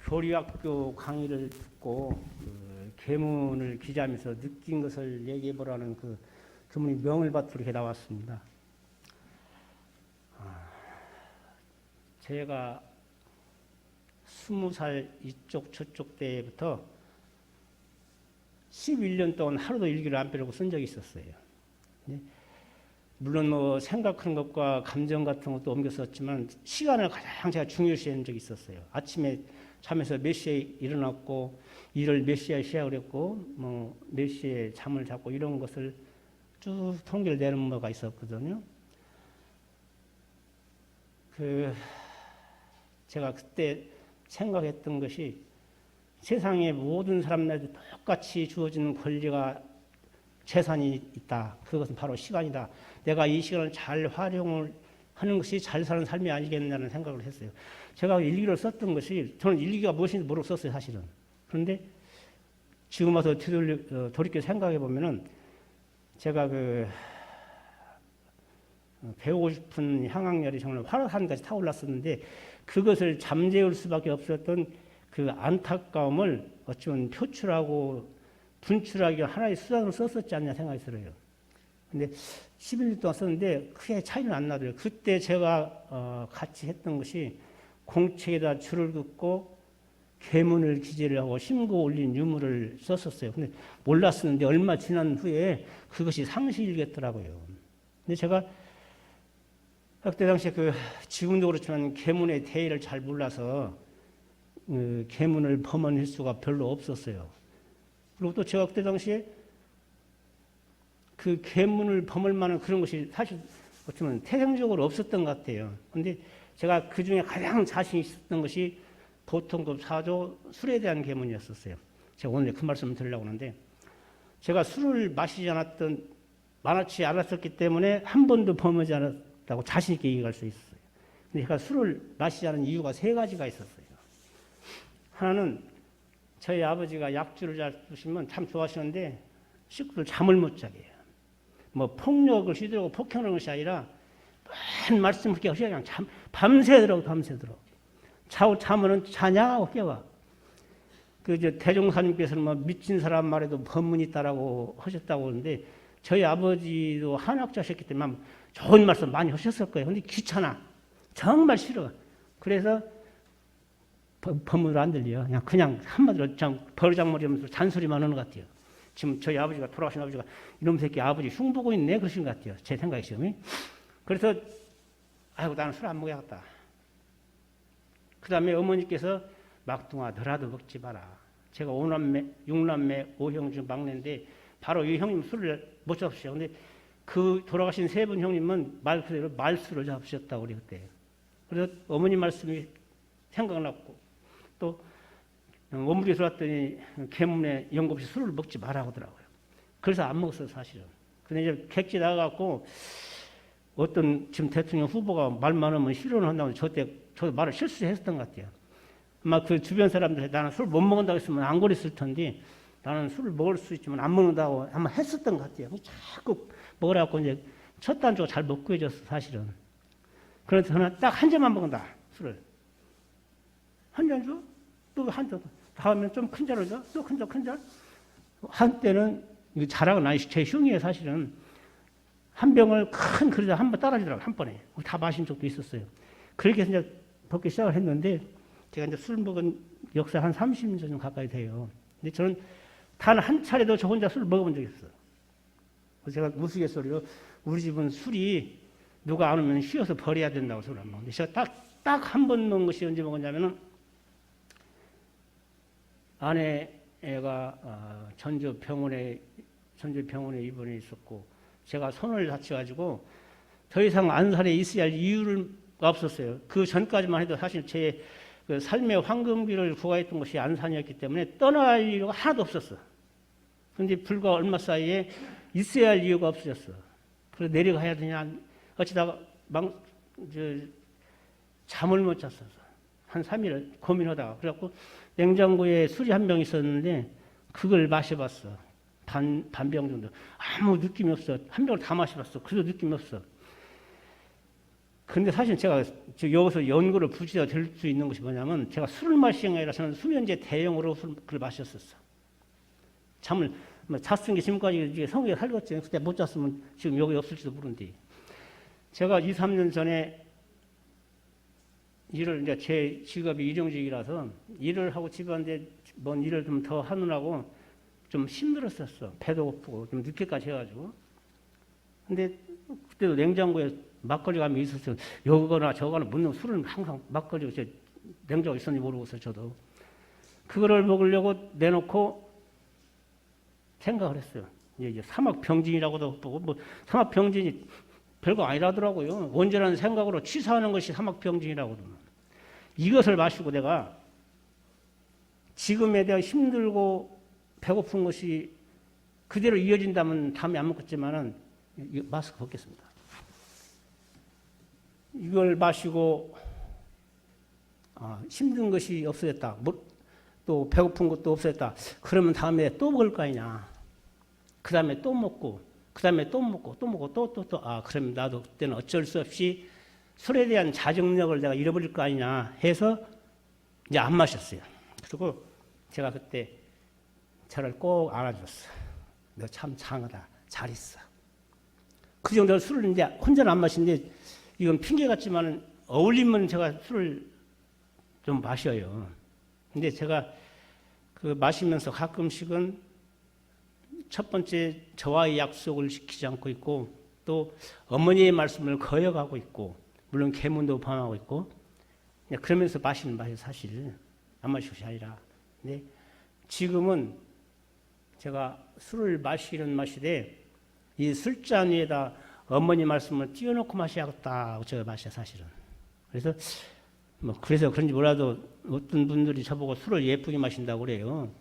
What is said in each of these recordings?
교리학교 강의를 듣고 계문을 기자하면서 느낀 것을 얘기해 보라는 그문이 명을밭으로 이렇게 나왔습니다. 제가 20살 이쪽 저쪽 때부터 11년 동안 하루도 일기를 안 빼려고 쓴 적이 있었어요. 물론 뭐 생각하는 것과 감정 같은 것도 옮겨 썼지만 시간을 가장 제가 중요시한 적이 있었어요. 아침에 잠에서 몇 시에 일어났고 일을 몇 시에 시작을 했고 뭐 몇 시에 잠을 잤고 이런 것을 쭉 통계를 내는 바가 있었거든요. 제가 그때 생각했던 것이 세상의 모든 사람들한테 똑같이 주어지는 권리가 재산이 있다. 그것은 바로 시간이다. 내가 이 시간을 잘 활용을 하는 것이 잘 사는 삶이 아니겠냐는 생각을 했어요. 제가 일기를 썼던 것이 저는 일기가 무엇인지 모르고 썼어요, 사실은. 그런데 지금 와서 돌이켜 생각해 보면은 제가 배우고 싶은 향학열이 정말 화산까지 타올랐었는데 그것을 잠재울 수밖에 없었던 그 안타까움을 어쩌면 표출하고 분출하기 하나의 수단으로 썼었지 않냐 생각이 들어요. 근데 11년 동안 썼는데 크게 차이는 안 나더라고요. 그때 제가 같이 했던 것이 공책에다 줄을 긋고 계문을 기재를 하고 심고 올린 유물을 썼었어요. 근데 몰랐었는데 얼마 지난 후에 그것이 상시일겠더라고요. 근데 제가 그때 당시에 지금도 그렇지만 계문의 대의를 잘 몰라서 계문을 범할 수가 별로 없었어요. 그리고 또 제가 그때 당시에 그 계문을 범할 만한 그런 것이 사실 어쩌면 태생적으로 없었던 것 같아요. 그런데 제가 그 중에 가장 자신 있었던 것이 보통급 4조 술에 대한 계문이었었어요. 제가 오늘 그 말씀을 드리려고 하는데 제가 술을 마시지 않았던 많지 않았었기 때문에 한 번도 범하지 않았다고 자신 있게 얘기할 수 있었어요. 근데 제가 술을 마시지 않은 이유가 3가지가 있었어요. 하나는 저희 아버지가 약주를 잘 드시면 참 좋아하시는데 식구들 잠을 못 자게 해요. 뭐 폭력을 휘두르고 폭행하는 것이 아니라 많은 말씀을 그렇게 하시고 그냥 밤새도록 자면은 자냐 하고 깨워. 대종사님께서는 뭐 미친 사람 말에도 법문이 있다라고 하셨다고 하는데 저희 아버지도 한학자셨기 때문에 좋은 말씀 많이 하셨을 거예요. 근데 귀찮아. 정말 싫어. 그래서 법문으로 안 들려요. 그냥 한마디로 버르장머리하면서 잔소리만 하는 것 같아요. 지금 저희 아버지가 돌아가신 아버지가 이놈 새끼 아버지 흉보고 있네 그러신 것 같아요. 제 생각이 지금. 그래서 아이고 나는 술 안 먹어야겠다. 그 다음에 어머니께서 막둥아 너라도 먹지 마라. 제가 5남매, 6남매, 5형 중 막내인데 바로 이 형님 술을 못 잡으셔. 근데 그 돌아가신 3분 형님은 말 그대로 말술을 잡으셨다고 우리 그때. 그래서 어머니 말씀이 생각났고 또 원무리에 들어왔더니 계문에 연금없이 술을 먹지 마라 하더라고요. 그래서 안 먹었어요, 사실은. 근데 이제 객지 나가고 어떤 지금 대통령 후보가 말 많으면 실언을 한다고 저도 말을 실수했었던 것 같아요. 아마 그 주변 사람들이 나는 술 못 먹는다고 했으면 안 그랬을 텐데 나는 술을 먹을 수 있지만 안 먹는다고 아마 했었던 것 같아요. 자꾸 먹으라고 이제 첫 단추가 잘 못 구해졌어, 사실은. 그래서 저는 딱 한 잔만 먹는다, 술을. 한 잔 줘? 또 한 잔. 다음에 좀 큰 잔을 줘? 또 큰 잔? 한때는, 이거 자랑은 아니시, 제 흉이에요, 사실은. 한 병을 큰 그릇에 한 번 따라주더라고요, 한 번에. 다 마신 적도 있었어요. 그렇게 해서 이제 먹기 시작을 했는데, 제가 이제 술 먹은 역사 한 30년 좀 가까이 돼요. 근데 저는 단 한 차례도 저 혼자 술 먹어본 적이 없어요. 그래서 제가 우스갯소리로 우리 집은 술이 누가 안 오면 쉬어서 버려야 된다고 술을 안 먹는데, 제가 딱 한 번 먹은 것이 언제 먹었냐면은, 아내가 전주병원에 입원해 있었고 제가 손을 다쳐가지고 더 이상 안산에 있어야 할 이유가 없었어요. 그 전까지만 해도 사실 제 삶의 황금기를 구가했던 것이 안산이었기 때문에 떠날 이유가 하나도 없었어. 그런데 불과 얼마 사이에 있어야 할 이유가 없어졌어. 그래서 내려가야 되냐 어찌다가 잠을 못 잤었어. 한 3일 고민하다가. 그래갖고 냉장고에 술이 한 병 있었는데 그걸 마셔봤어. 반병 정도. 아무 느낌이 없어. 한 병을 다 마셔봤어. 그래도 느낌이 없어. 근데 사실 제가 여기서 연구를 부지가 될 수 있는 것이 뭐냐면 제가 술을 마시는 게 아니라 저는 수면제 대용으로 술을 마셨었어. 잠을 잤으면 지금까지 성에 살겠지. 그때 못 잤으면 지금 여기 없을지도 모르는데. 제가 2, 3년 전에 일을 이제 제 직업이 일용직이라서 일을 하고 집에 왔는데 뭔 일을 좀 더 하느라고 좀 힘들었었어. 배도 고프고 좀 늦게까지 해가지고. 근데 그때도 냉장고에 막걸리가 한번 있었어요. 여거나 저거나 묻는 술은 항상 막걸리가 냉장고에 있었는지 모르겠어요. 저도. 그거를 먹으려고 내놓고 생각을 했어요. 이제 사막병진이라고도 보고 뭐 사막병진이 별거 아니라더라고요. 온전한 생각으로 취사하는 것이 사막병진이라고 그러면. 이것을 마시고 내가 지금에 대한 힘들고 배고픈 것이 그대로 이어진다면 다음에 안 먹겠지만은 마스크 벗겠습니다. 이걸 마시고 힘든 것이 없어졌다. 또 배고픈 것도 없어졌다. 그러면 다음에 또 먹을 거 아니냐. 그 다음에 또 먹고 그 다음에 또 먹고 또 먹고 또 그러면 나도 그때는 어쩔 수 없이 술에 대한 자정력을 내가 잃어버릴 거 아니냐 해서 이제 안 마셨어요. 그리고 제가 그때 저를 꼭 안아줬어. 너 참 장하다. 잘 있어. 그 정도로 술을 이제 혼자는 안 마시는데 이건 핑계 같지만 어울리면 제가 술을 좀 마셔요. 근데 제가 그 마시면서 가끔씩은 첫 번째 저와의 약속을 지키지 않고 있고 또 어머니의 말씀을 거역하고 있고 물론 계문도 범하고 있고 그러면서 마시는 맛이 사실 안 마시는 것이 아니라 근데 지금은 제가 술을 마시는 맛이되 이 술잔 위에다 어머니 말씀을 띄워놓고 마셔야겠다 저 맛이야 사실은. 그래서 그래서 그런지 몰라도 어떤 분들이 저보고 술을 예쁘게 마신다고 그래요.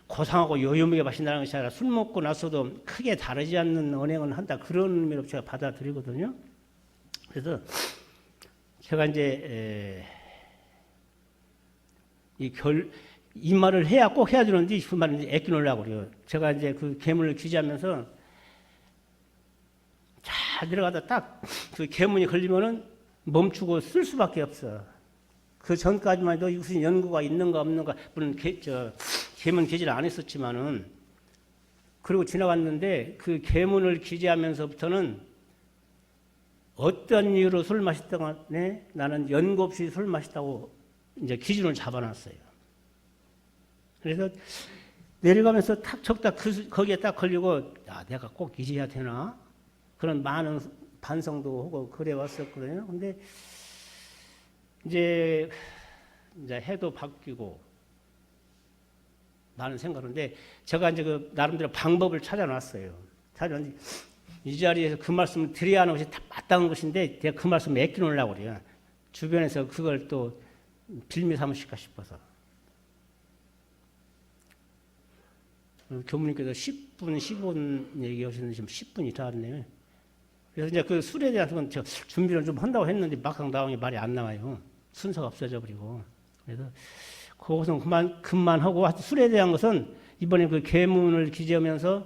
고상하고 요염하게 마신다는 것이 아니라 술 먹고 나서도 크게 다르지 않는 언행을 한다. 그런 의미로 제가 받아들이거든요. 그래서 제가 이제 이 말을 해야 꼭 해야 되는데 그 말은 이제 애끼놓으려고 그래요. 제가 이제 그 계문을 귀지하면서 잘 들어가다 딱 그 계문이 걸리면은 멈추고 쓸 수밖에 없어. 그 전까지만 해도 무슨 연구가 있는가 없는가 물론 계문 기지를 안 했었지만은 그리고 지나갔는데 그 계문을 기지하면서부터는 어떤 이유로 술 마셨던 간에 나는 연구 없이 술 마셨다고 이제 기준을 잡아놨어요. 그래서 내려가면서 탁 적다 거기에 딱 걸리고 내가 꼭 기지해야 되나 그런 많은 반성도 하고 그래 왔었거든요. 근데 이제 해도 바뀌고 나는 생각하는데 제가 이제 그 나름대로 방법을 찾아놨어요. 찾아놨는데 이 자리에서 그 말씀을 드려야 하는 것이 다 마땅한 것인데 제가 그 말씀을 애끼놓으려고 그래요. 주변에서 그걸 또 빌미 삼으실까 싶어서. 교무님께서 10분, 15분 얘기하셨는데 지금 10분이 다 왔네요. 그래서 이제 그 술에 대한 건 제가 준비를 좀 한다고 했는데 막상 나오니 말이 안 나와요. 순서가 없어져 버리고. 그래서 그것은 그만하고 술에 대한 것은 이번에 그 계문을 기재하면서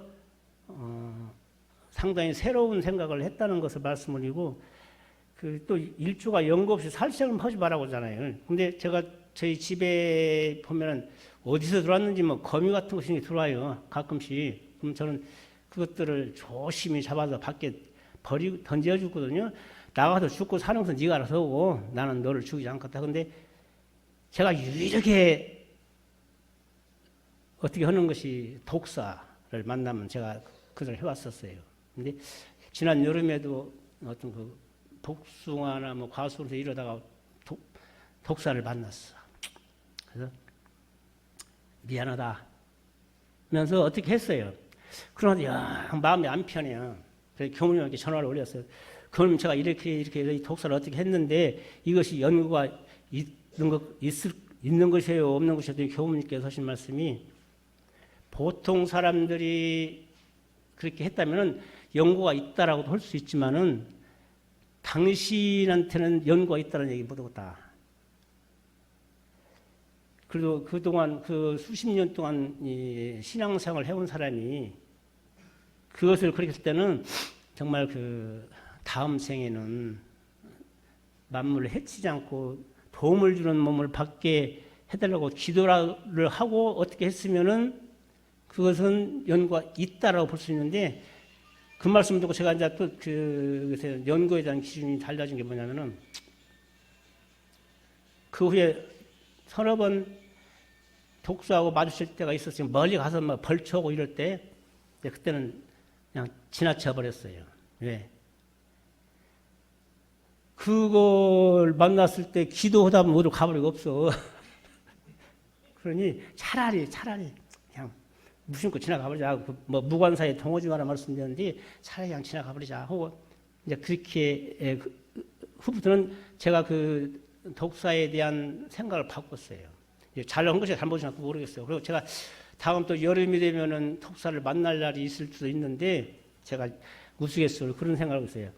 상당히 새로운 생각을 했다는 것을 말씀드리고 그 또 일주가 연구 없이 살생을 하지 말라고 하잖아요. 근데 제가 저희 집에 보면은 어디서 들어왔는지 거미 같은 것이 들어와요. 가끔씩. 그럼 저는 그것들을 조심히 잡아서 밖에 던져주거든요. 나가서 죽고 사는 것은 네가 알아서 하고 나는 너를 죽이지 않겠다. 근데 제가 유일하게 어떻게 하는 것이 독사를 만나면 제가 그걸 해왔었어요. 근데 지난 여름에도 어떤 그 복숭아나 과수로서 이러다가 독사를 만났어. 그래서 미안하다 하면서 어떻게 했어요. 그런데 마음이 안 편해요. 그래서 교무님께 전화를 올렸어요. 그럼 제가 이렇게 이 독사를 어떻게 했는데 이것이 연구가 있는 것이에요, 없는 것이에요? 교무님께서 하신 말씀이 보통 사람들이 그렇게 했다면 연구가 있다라고도 할 수 있지만은 당신한테는 연구가 있다는 얘기 못하겠다. 그래도 그동안 그 수십 년 동안 이 신앙생활을 해온 사람이 그것을 그렇게 했을 때는 정말 그 다음 생에는 만물을 해치지 않고 도움을 주는 몸을 받게 해달라고 기도를 하고 어떻게 했으면은 그것은 연구가 있다라고 볼 수 있는데 그 말씀 듣고 제가 이제 또 그 연구에 대한 기준이 달라진 게 뭐냐면은 그 후에 서너 번 독수하고 마주칠 때가 있었으면 멀리 가서 막 벌초고 이럴 때 그때는 그냥 지나쳐 버렸어요. 왜? 그걸 만났을 때 기도하다 보면 어디로 가버리고 없어. 그러니 차라리 그냥 무심코 지나가버리자. 뭐 무관사의 동어지마라 말씀드렸는데 차라리 그냥 지나가버리자 하고 이제 그렇게 후부터는 제가 그 독사에 대한 생각을 바꿨어요. 잘한 것이 잘못인지 모르겠어요. 그리고 제가 다음 또 여름이 되면은 독사를 만날 날이 있을 수도 있는데 제가 우스갯소리로 그런 생각을 했어요.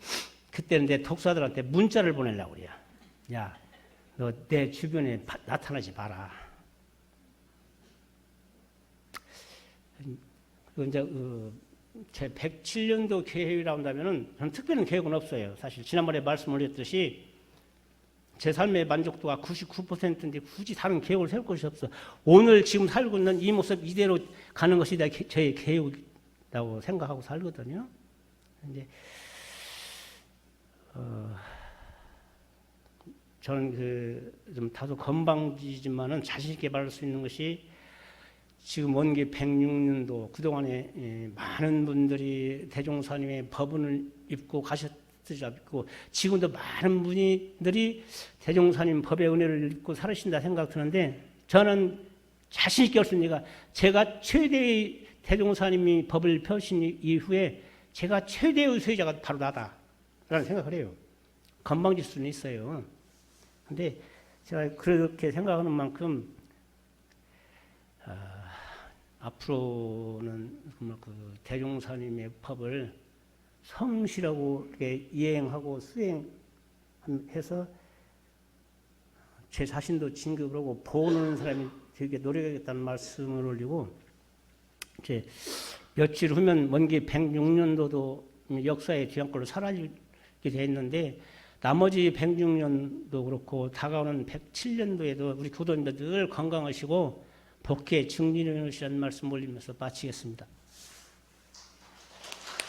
그때는 내 독사들한테 문자를 보내려고 그래요. 야, 너 내 주변에 나타나지 마라. 이제 제 107년도 계획이라고 한다면은 저는 특별한 계획은 없어요. 사실 지난번에 말씀드렸듯이 제 삶의 만족도가 99%인데 굳이 다른 계획을 세울 것이 없어. 오늘 지금 살고 있는 이 모습 이대로 가는 것이 저의 계획이라고 생각하고 살거든요. 이제 저는 좀 다소 건방지지만은 자신 있게 말할 수 있는 것이 지금 원기 106년도 그동안에 많은 분들이 대종사님의 법운을 입고 가셨지 않고 지금도 많은 분들이 대종사님 법의 은혜를 입고 살으신다 생각 드는데 저는 자신 있게 할 수 있는 얘기가 제가 최대의 대종사님이 법을 펴신 이후에 제가 최대의 수혜자가 바로 나다라는 생각을 해요. 건방질 수는 있어요. 근데 제가 그렇게 생각하는 만큼 앞으로는 정말 그 대종사님의 법을 성실하고 이렇게 이행하고 수행해서 제 자신도 진급을 하고 보는 사람이 되게 노력하겠다는 말씀을 올리고 이제 며칠 후면 먼기 106년도도 역사의 뒤안길로 사라지게 돼 있는데 나머지 106년도 그렇고 다가오는 107년도에도 우리 교도님들 늘 건강하시고 복해 증진하시라는 말씀 올리면서 마치겠습니다.